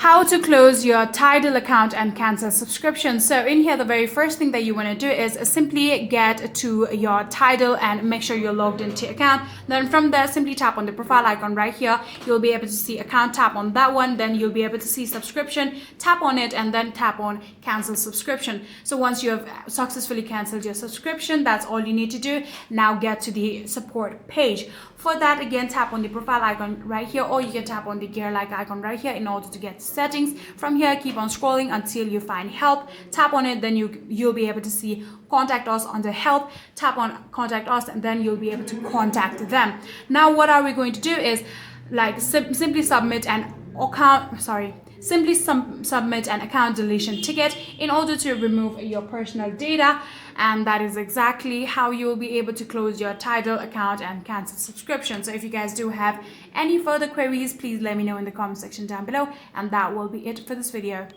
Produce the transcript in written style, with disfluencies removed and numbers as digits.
how to close your Tidal account and cancel subscription. So in here, the very first thing that you want to do is simply get to your Tidal and make sure you're logged into your account. Then from there, simply tap on the profile icon right here. You'll be able to see account, tap on that one. Then you'll be able to see subscription, tap on it, and then tap on cancel subscription. So once you have successfully canceled your subscription, that's all you need to do. Now get to the support page. For that, again, tap on the profile icon right here, or you can tap on the gear-like icon right here in order to get settings. From here, keep on scrolling until you find help. Tap on it, then you'll be able to see contact us under help. Tap on contact us, and then you'll be able to contact them. Now, what are we going to do is simply submit an submit an account deletion ticket in order to remove your personal data, and that is exactly how you will be able to close your Tidal account and cancel subscription. So if you guys do have any further queries, please let me know in the comment section down below, and that will be it for this video.